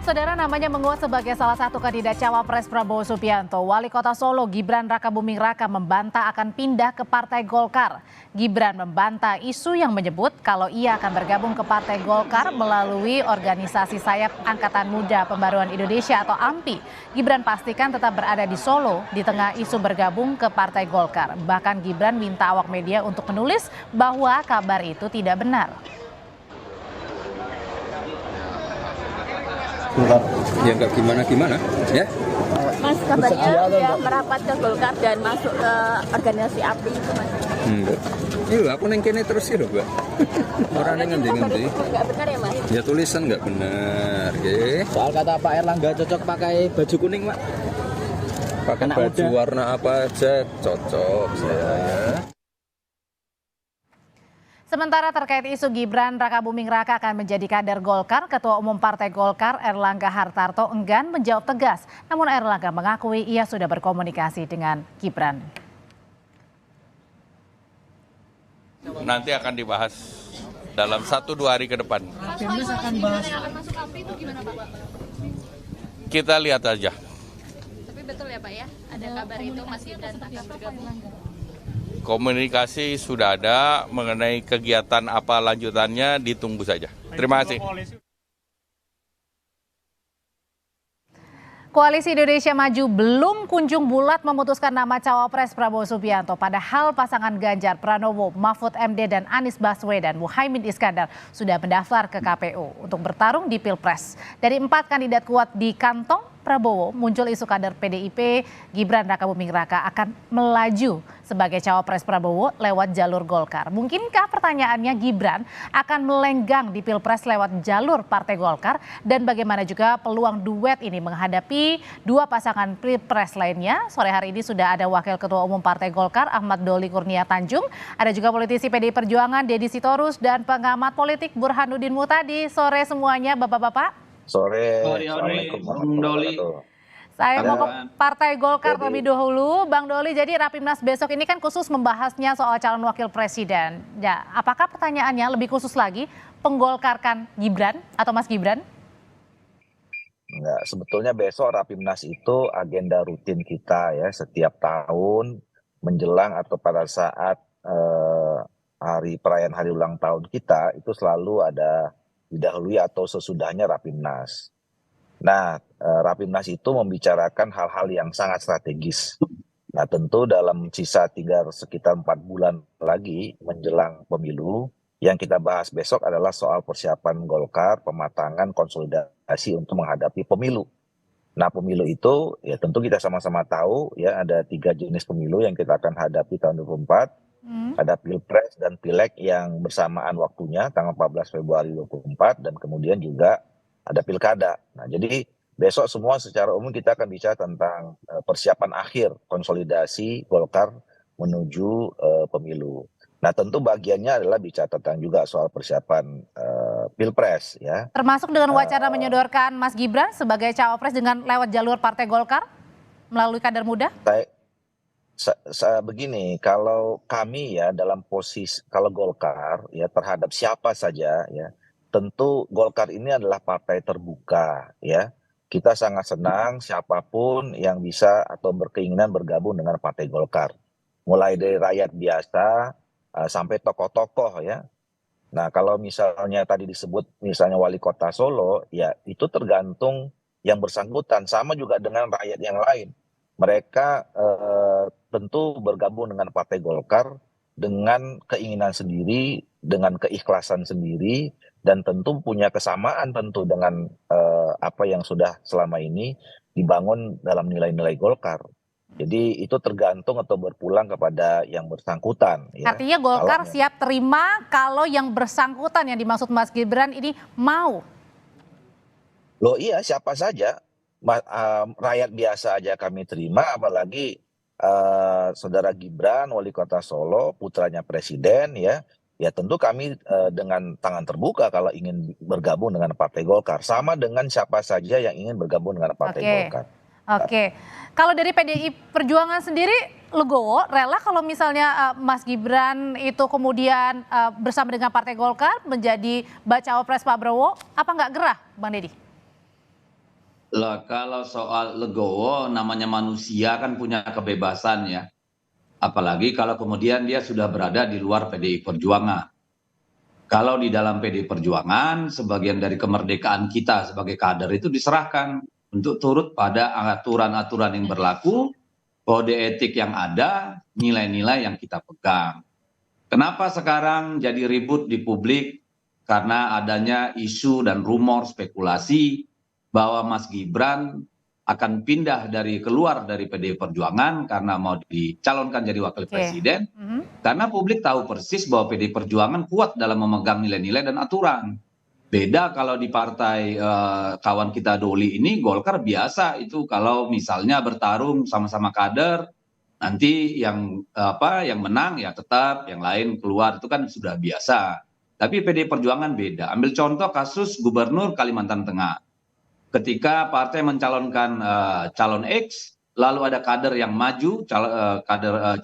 Saudara, namanya menguat sebagai salah satu kandidat cawapres Prabowo Subianto. Wali Kota Solo Gibran Rakabuming Raka membantah akan pindah ke Partai Golkar. Gibran membantah isu yang menyebut kalau ia akan bergabung ke Partai Golkar melalui organisasi sayap Angkatan Muda Pembaruan Indonesia atau AMPI. Gibran pastikan tetap berada di Solo di tengah isu bergabung ke Partai Golkar. Bahkan Gibran minta awak media untuk menulis bahwa kabar itu tidak benar. Ya nggak gimana-gimana ya. Mas, kabarnya ya merapat ke Golkar dan masuk ke organisasi API itu, Mas. Enggak. Iya, aku neng kene terus ya, Mbak. Orang neng ngendi-ngendi. Nggak benar ya, Mas? Ya tulisan nggak benar, nggih. Soal kata Pak Erlangga cocok pakai baju kuning, Pak. Pakai Anak baju muda. warna apa aja cocok saya ya. Sementara terkait isu Gibran Rakabuming Raka akan menjadi kader Golkar, Ketua Umum Partai Golkar Erlangga Hartarto enggan menjawab tegas. Namun Erlangga mengakui ia sudah berkomunikasi dengan Gibran. Nanti akan dibahas dalam 1-2 hari ke depan. Kita lihat aja. Tapi betul ya Pak ya, ada kabar itu Mas Gibran akan bergabung. Komunikasi sudah ada, mengenai kegiatan apa lanjutannya ditunggu saja. Terima kasih. Koalisi Indonesia Maju belum kunjung bulat memutuskan nama cawapres Prabowo Subianto. Padahal pasangan Ganjar Pranowo, Mahfud MD dan Anies Baswedan, Muhaimin Iskandar sudah mendaftar ke KPU untuk bertarung di Pilpres. Dari 4 kandidat kuat di kantong Prabowo, muncul isu kader PDIP Gibran Rakabuming Raka akan melaju sebagai cawapres Prabowo lewat jalur Golkar. Mungkinkah pertanyaannya Gibran akan melenggang di Pilpres lewat jalur Partai Golkar? Dan bagaimana juga peluang duet ini menghadapi 2 pasangan Pilpres lainnya? Sore hari ini sudah ada Wakil Ketua Umum Partai Golkar Ahmad Doli Kurnia Tanjung. Ada juga politisi PDI Perjuangan Deddy Sitorus dan pengamat politik Burhanuddin Muhtadi. Sore semuanya Bapak-Bapak. Sore, Assalamualaikum warahmatullahi wabarakatuh. Saya mau ke Partai Golkar terlebih dahulu, Bang Doli. Jadi Rapimnas besok ini kan khusus membahasnya soal calon wakil presiden. Ya, apakah pertanyaannya lebih khusus lagi penggolkarkan Gibran atau Mas Gibran? Enggak, sebetulnya besok Rapimnas itu agenda rutin kita ya, setiap tahun menjelang atau pada saat hari perayaan hari ulang tahun kita itu selalu ada didahului atau sesudahnya Rapimnas. Nah, Rapimnas itu membicarakan hal-hal yang sangat strategis. Nah, tentu dalam sisa sekitar 4 bulan lagi menjelang pemilu, yang kita bahas besok adalah soal persiapan Golkar, pematangan konsolidasi untuk menghadapi pemilu. Nah, pemilu itu ya tentu kita sama-sama tahu ya ada 3 jenis pemilu yang kita akan hadapi tahun 2024. Ada Pilpres dan Pileg yang bersamaan waktunya tanggal 14 Februari 2024 dan kemudian juga ada Pilkada. Nah, jadi besok semua secara umum kita akan bicara tentang persiapan akhir konsolidasi Golkar menuju pemilu. Nah, tentu bagiannya adalah bicara tentang juga soal persiapan Pilpres ya. Termasuk dengan wacana menyodorkan Mas Gibran sebagai cawapres dengan lewat jalur Partai Golkar melalui kader muda? Begini, kalau kami ya dalam posisi kalau Golkar ya terhadap siapa saja ya, tentu Golkar ini adalah partai terbuka ya. Kita sangat senang siapapun yang bisa atau berkeinginan bergabung dengan Partai Golkar. Mulai dari rakyat biasa sampai tokoh-tokoh ya. Nah, kalau misalnya tadi disebut misalnya Wali Kota Solo, ya itu tergantung yang bersangkutan. Sama juga dengan rakyat yang lain. Mereka tentu bergabung dengan Partai Golkar dengan keinginan sendiri, dengan keikhlasan sendiri, dan tentu punya kesamaan tentu dengan apa yang sudah selama ini dibangun dalam nilai-nilai Golkar. Jadi itu tergantung atau berpulang kepada yang bersangkutan. Ya. Artinya Golkar siap terima kalau yang bersangkutan yang dimaksud Mas Gibran ini mau? Loh iya, siapa saja. Rakyat biasa aja kami terima, apalagi Saudara Gibran, Wali Kota Solo, putranya Presiden ya. Ya tentu kami dengan tangan terbuka kalau ingin bergabung dengan Partai Golkar. Sama dengan siapa saja yang ingin bergabung dengan Partai Golkar. Oke. Kalau dari PDI Perjuangan sendiri, legowo, rela kalau misalnya Mas Gibran itu kemudian bersama dengan Partai Golkar menjadi bacawa pres Pak Prabowo, apa nggak gerah, Bang Deddy? Loh, kalau soal legowo, namanya manusia kan punya kebebasan ya. Apalagi kalau kemudian dia sudah berada di luar PDI Perjuangan. Kalau di dalam PDI Perjuangan, sebagian dari kemerdekaan kita sebagai kader itu diserahkan untuk turut pada aturan-aturan yang berlaku, kode etik yang ada, nilai-nilai yang kita pegang. Kenapa sekarang jadi ribut di publik? Karena adanya isu dan rumor spekulasi bahwa Mas Gibran akan pindah keluar dari PDI Perjuangan karena mau dicalonkan jadi wakil presiden. Karena publik tahu persis bahwa PDI Perjuangan kuat dalam memegang nilai-nilai dan aturan. Beda kalau di partai kawan kita Doli ini, Golkar biasa itu kalau misalnya bertarung sama-sama kader, nanti yang menang ya tetap, yang lain keluar, itu kan sudah biasa. Tapi PDI Perjuangan beda. Ambil contoh kasus Gubernur Kalimantan Tengah. Ketika partai mencalonkan calon X, lalu ada kader yang maju,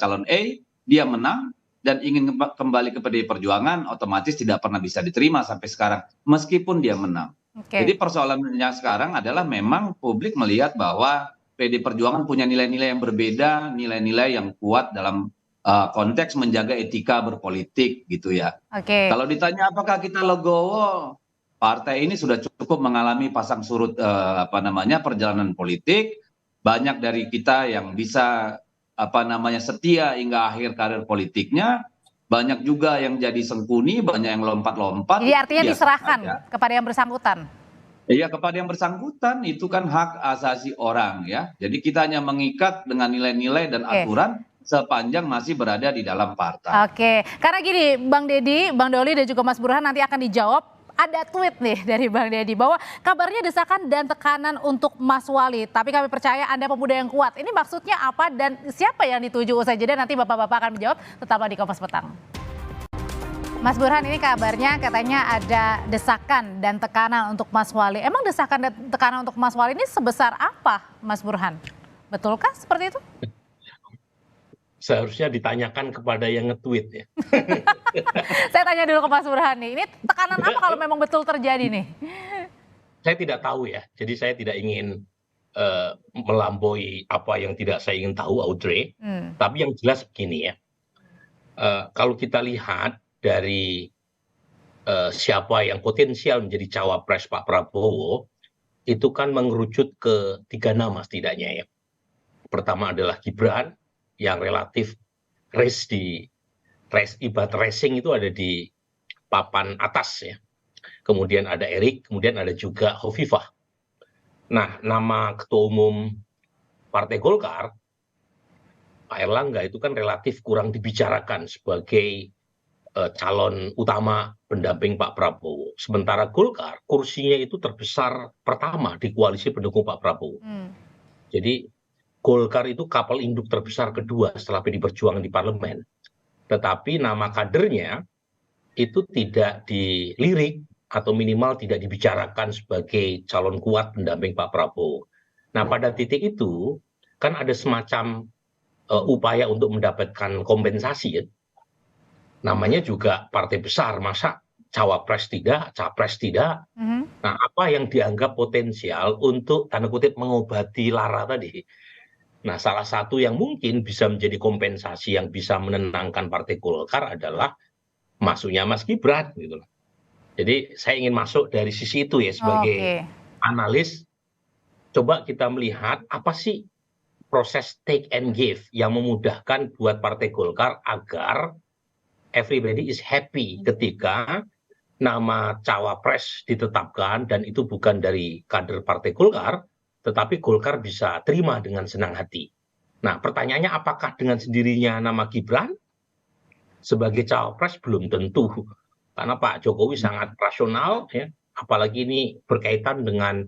calon A, dia menang dan ingin kembali ke PDI Perjuangan, otomatis tidak pernah bisa diterima sampai sekarang, meskipun dia menang. Jadi persoalannya sekarang adalah memang publik melihat bahwa PDI Perjuangan punya nilai-nilai yang berbeda, nilai-nilai yang kuat dalam konteks menjaga etika berpolitik gitu ya. Kalau ditanya apakah kita legowo, partai ini sudah cukup mengalami pasang surut perjalanan politik. Banyak dari kita yang bisa setia hingga akhir karir politiknya. Banyak juga yang jadi sengkuni, banyak yang lompat-lompat. Jadi artinya diserahkan kepada yang bersangkutan. Iya, kepada yang bersangkutan, itu kan hak asasi orang ya. Jadi kita hanya mengikat dengan nilai-nilai dan aturan sepanjang masih berada di dalam partai. Karena gini, Bang Deddy, Bang Doli dan juga Mas Burhan nanti akan dijawab. Ada tweet nih dari Bang Deddy bahwa kabarnya desakan dan tekanan untuk Mas Wali. Tapi kami percaya Anda pemuda yang kuat. Ini maksudnya apa dan siapa yang dituju? Usai jeda nanti Bapak-Bapak akan menjawab. Tetaplah di Kompas Petang. Mas Burhan, ini kabarnya katanya ada desakan dan tekanan untuk Mas Wali. Emang desakan dan tekanan untuk Mas Wali ini sebesar apa, Mas Burhan? Betulkah seperti itu? Seharusnya ditanyakan kepada yang nge-tweet ya. Saya tanya dulu ke Mas Burhan nih, ini tekanan apa kalau memang betul terjadi nih? Saya tidak tahu ya, jadi saya tidak ingin melampaui apa yang tidak saya ingin tahu, Audrey. Tapi yang jelas begini ya, kalau kita lihat dari siapa yang potensial menjadi cawapres Pak Prabowo, itu kan mengerucut ke 3 nama setidaknya ya. Pertama adalah Gibran, yang relatif ibarat racing itu ada di papan atas ya. Kemudian ada Erik, kemudian ada juga Hovifah. Nah, nama ketua umum Partai Golkar, Pak Erlangga, itu kan relatif kurang dibicarakan sebagai calon utama pendamping Pak Prabowo. Sementara Golkar, kursinya itu terbesar pertama di koalisi pendukung Pak Prabowo. Jadi Golkar itu kapal induk terbesar kedua setelah PDI Perjuangan di parlemen. Tetapi nama kadernya itu tidak dilirik atau minimal tidak dibicarakan sebagai calon kuat pendamping Pak Prabowo. Nah, pada titik itu kan ada semacam upaya untuk mendapatkan kompensasi ya. Namanya juga partai besar, masa cawapres tidak, capres tidak. Nah, apa yang dianggap potensial untuk tanda kutip mengobati lara tadi. Nah, salah satu yang mungkin bisa menjadi kompensasi yang bisa menenangkan Partai Golkar adalah masuknya Mas Gibran gitu loh. Jadi saya ingin masuk dari sisi itu ya sebagai analis. Coba kita melihat apa sih proses take and give yang memudahkan buat Partai Golkar agar everybody is happy ketika nama cawapres ditetapkan dan itu bukan dari kader Partai Golkar, tetapi Golkar bisa terima dengan senang hati. Nah, pertanyaannya apakah dengan sendirinya nama Gibran sebagai cawapres? Belum tentu. Karena Pak Jokowi sangat rasional, ya, apalagi ini berkaitan dengan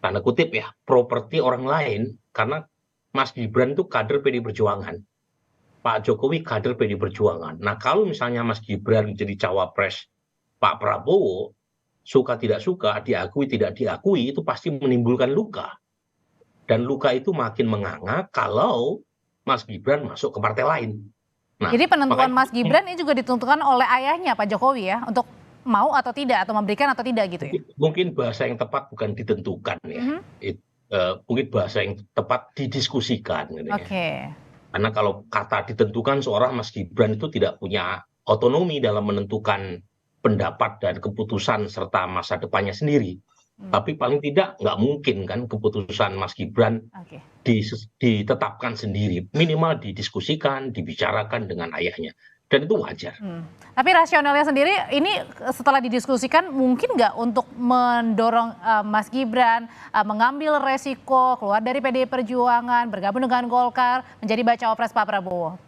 tanda kutip ya, properti orang lain, karena Mas Gibran itu kader PDI Perjuangan. Pak Jokowi kader PDI Perjuangan. Nah, kalau misalnya Mas Gibran menjadi cawapres Pak Prabowo, suka tidak suka, diakui tidak diakui, itu pasti menimbulkan luka. Dan luka itu makin menganga kalau Mas Gibran masuk ke partai lain. Nah, jadi penentuan Mas Gibran ini juga ditentukan oleh ayahnya Pak Jokowi ya, untuk mau atau tidak, atau memberikan atau tidak gitu ya? Mungkin bahasa yang tepat bukan ditentukan ya. Mungkin bahasa yang tepat didiskusikan gitu ya. Oke. Karena kalau kata ditentukan, seorang Mas Gibran itu tidak punya otonomi dalam menentukan pendapat dan keputusan serta masa depannya sendiri. Tapi paling tidak nggak mungkin kan keputusan Mas Gibran ditetapkan sendiri. Minimal didiskusikan, dibicarakan dengan ayahnya. Dan itu wajar. Tapi rasionalnya sendiri ini setelah didiskusikan mungkin nggak untuk mendorong Mas Gibran mengambil resiko keluar dari PDI Perjuangan, bergabung dengan Golkar, menjadi bacawa pres Pak Prabowo,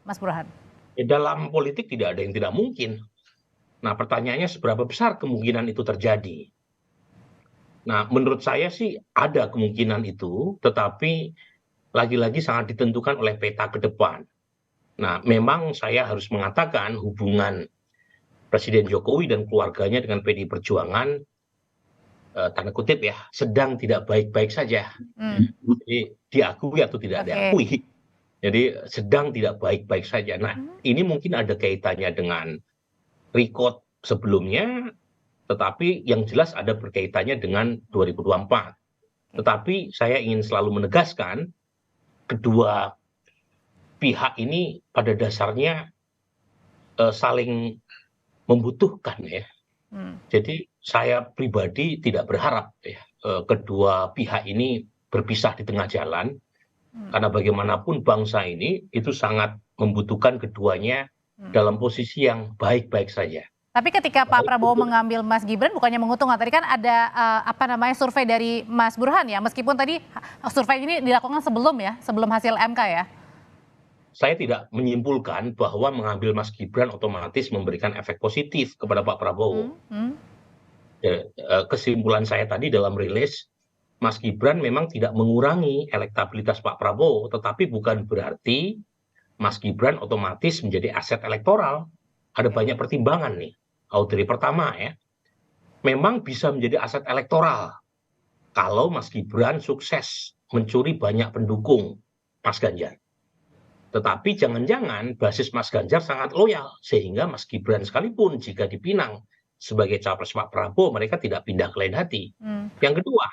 Mas Burhan? Dalam politik tidak ada yang tidak mungkin. Nah, pertanyaannya seberapa besar kemungkinan itu terjadi? Nah, menurut saya sih ada kemungkinan itu, tetapi lagi-lagi sangat ditentukan oleh peta ke depan. Nah, memang saya harus mengatakan hubungan Presiden Jokowi dan keluarganya dengan PDI Perjuangan, tanda kutip ya, sedang tidak baik-baik saja. Jadi diakui atau tidak diakui. Jadi sedang tidak baik-baik saja. Nah, ini mungkin ada kaitannya dengan record sebelumnya, tetapi yang jelas ada berkaitannya dengan 2024. Tetapi saya ingin selalu menegaskan, kedua pihak ini pada dasarnya saling membutuhkan ya. Jadi saya pribadi tidak berharap ya kedua pihak ini berpisah di tengah jalan, karena bagaimanapun bangsa ini itu sangat membutuhkan keduanya dalam posisi yang baik-baik saja. Tapi ketika Pak Prabowo mengambil Mas Gibran bukannya menguntungkan, tadi kan ada survei dari Mas Burhan ya, meskipun tadi survei ini dilakukan sebelum hasil MK ya. Saya tidak menyimpulkan bahwa mengambil Mas Gibran otomatis memberikan efek positif kepada Pak Prabowo. Kesimpulan saya tadi dalam rilis, Mas Gibran memang tidak mengurangi elektabilitas Pak Prabowo, tetapi bukan berarti Mas Gibran otomatis menjadi aset elektoral. Ada banyak pertimbangan nih. Dari pertama ya, memang bisa menjadi aset elektoral kalau Mas Gibran sukses mencuri banyak pendukung Mas Ganjar. Tetapi jangan-jangan basis Mas Ganjar sangat loyal, sehingga Mas Gibran sekalipun jika dipinang sebagai capres Pak Prabowo, mereka tidak pindah ke lain hati. Yang kedua,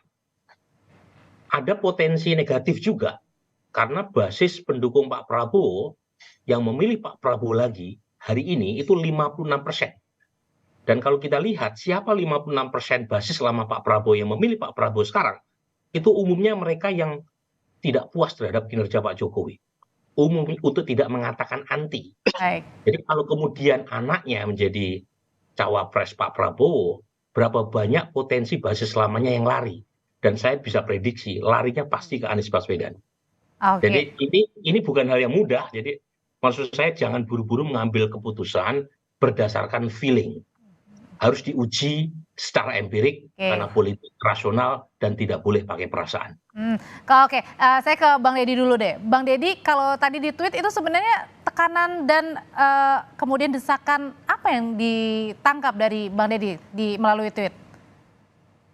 ada potensi negatif juga, karena basis pendukung Pak Prabowo yang memilih Pak Prabowo lagi hari ini itu 56%. Dan kalau kita lihat siapa 56% basis lama Pak Prabowo yang memilih Pak Prabowo sekarang, itu umumnya mereka yang tidak puas terhadap kinerja Pak Jokowi. Umum untuk tidak mengatakan anti. Jadi kalau kemudian anaknya menjadi cawapres Pak Prabowo, berapa banyak potensi basis lamanya yang lari? Dan saya bisa prediksi larinya pasti ke Anies Baswedan. Jadi ini bukan hal yang mudah. Jadi maksud saya jangan buru-buru mengambil keputusan berdasarkan feeling. Harus diuji secara empirik karena politik rasional dan tidak boleh pakai perasaan. Saya ke Bang Deddy dulu deh. Bang Deddy, kalau tadi di tweet itu sebenarnya tekanan dan kemudian desakan apa yang ditangkap dari Bang Deddy melalui tweet?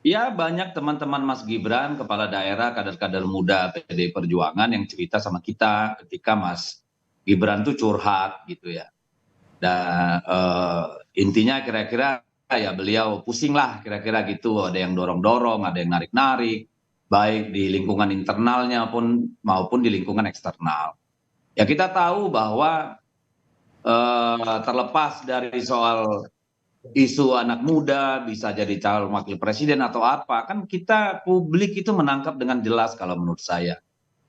Ya, banyak teman-teman Mas Gibran, kepala daerah, kader-kader muda PDI Perjuangan yang cerita sama kita ketika Mas Gibran tuh curhat gitu ya. Dan intinya kira-kira ya beliau pusing lah kira-kira gitu, ada yang dorong-dorong, ada yang narik-narik, baik di lingkungan internalnya maupun di lingkungan eksternal. Ya kita tahu bahwa terlepas dari soal isu anak muda bisa jadi calon wakil presiden atau apa, kan kita publik itu menangkap dengan jelas kalau menurut saya,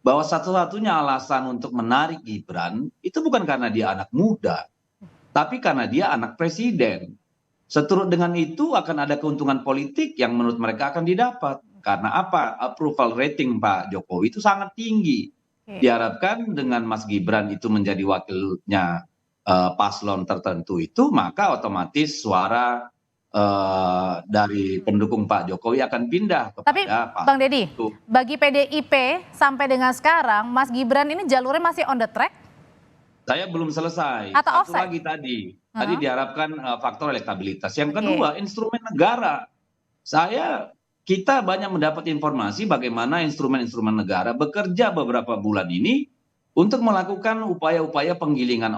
bahwa satu-satunya alasan untuk menarik Gibran itu bukan karena dia anak muda, tapi karena dia anak presiden. Seturut dengan itu akan ada keuntungan politik yang menurut mereka akan didapat. Karena apa? Approval rating Pak Jokowi itu sangat tinggi. Diharapkan dengan Mas Gibran itu menjadi wakilnya paslon tertentu itu, maka otomatis suara dari pendukung Pak Jokowi akan pindah kepada Tapi Bang Deddy, bagi PDIP sampai dengan sekarang, Mas Gibran ini jalurnya masih on the track? Saya belum selesai. Atau Satu lagi tadi diharapkan faktor elektabilitas. Yang kedua, instrumen negara. Kita banyak mendapat informasi bagaimana instrumen-instrumen negara bekerja beberapa bulan ini untuk melakukan upaya-upaya penggiringan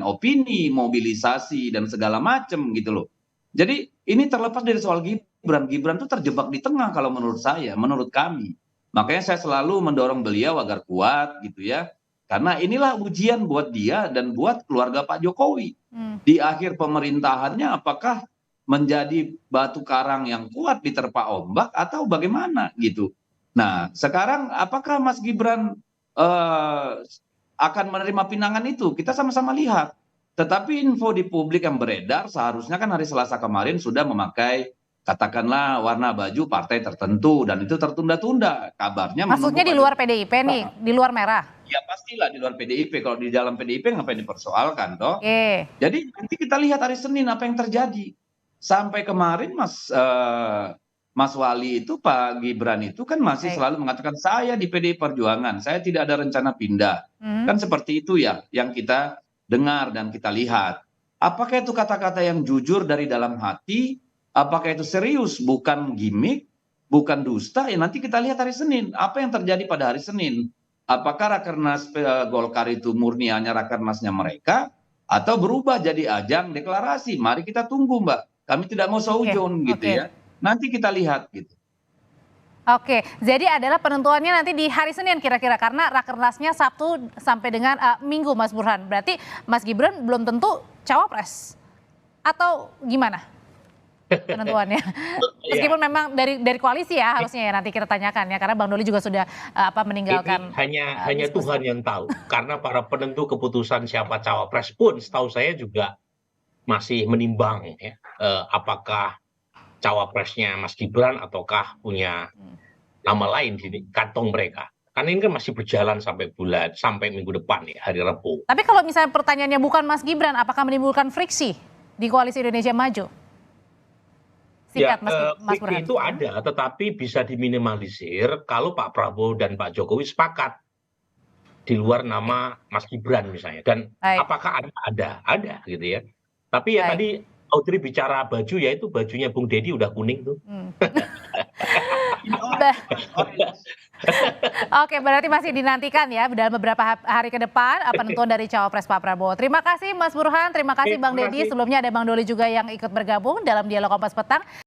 opini, mobilisasi dan segala macam gitu loh. Jadi ini terlepas dari soal Gibran. Gibran itu terjebak di tengah kalau menurut saya, menurut kami. Makanya saya selalu mendorong beliau agar kuat gitu ya. Karena inilah ujian buat dia dan buat keluarga Pak Jokowi. Di akhir pemerintahannya apakah menjadi batu karang yang kuat diterpa ombak atau bagaimana gitu. Nah sekarang apakah Mas Gibran akan menerima pinangan itu? Kita sama-sama lihat. Tetapi info di publik yang beredar seharusnya kan hari Selasa kemarin sudah memakai katakanlah warna baju partai tertentu dan itu tertunda-tunda. Kabarnya Maksudnya di luar PDIP nih, di luar merah. Ya pastilah di luar PDIP. Kalau di dalam PDIP ngapain dipersoalkan toh? Oke. Jadi nanti kita lihat hari Senin apa yang terjadi. Sampai kemarin Mas Wali itu, Pak Gibran itu kan masih selalu mengatakan saya di PDI Perjuangan, saya tidak ada rencana pindah. Kan seperti itu ya yang kita dengar dan kita lihat. Apakah itu kata-kata yang jujur dari dalam hati? Apakah itu serius, bukan gimmick, bukan dusta? Ya nanti kita lihat hari Senin. Apa yang terjadi pada hari Senin? Apakah Rakernas Golkar itu murni hanya Rakernasnya mereka? Atau berubah jadi ajang deklarasi? Mari kita tunggu, Mbak. Kami tidak mau seujon gitu ya. Nanti kita lihat gitu. Oke, jadi adalah penentuannya nanti di hari Senin kira-kira karena Rakernasnya Sabtu sampai dengan Minggu, Mas Burhan. Berarti Mas Gibran belum tentu cawapres atau gimana penentuannya? Meskipun memang dari koalisi ya harusnya ya nanti kita tanyakan ya karena Bang Doli juga sudah meninggalkan. Ini hanya Tuhan yang tahu karena para penentu keputusan siapa cawapres pun setahu saya juga masih menimbang ya apakah cawapresnya Mas Gibran ataukah punya nama lain di kantong mereka. Karena ini kan masih berjalan sampai minggu depan ya, hari Rabu. Tapi kalau misalnya pertanyaannya bukan Mas Gibran, apakah menimbulkan friksi di Koalisi Indonesia Maju? Singkat, Mas Burhan. Itu ada, tetapi bisa diminimalisir kalau Pak Prabowo dan Pak Jokowi sepakat di luar nama Mas Gibran misalnya. Dan apakah ada gitu ya. Tapi ya tadi Audrey bicara baju, ya itu bajunya Bung Deddy udah kuning tuh. Oke, berarti masih dinantikan ya dalam beberapa hari ke depan penentuan dari cawapres Pak Prabowo. Terima kasih Mas Burhan, terima kasih Bang Deddy. Sebelumnya ada Bang Doli juga yang ikut bergabung dalam Dialog Kompas Petang.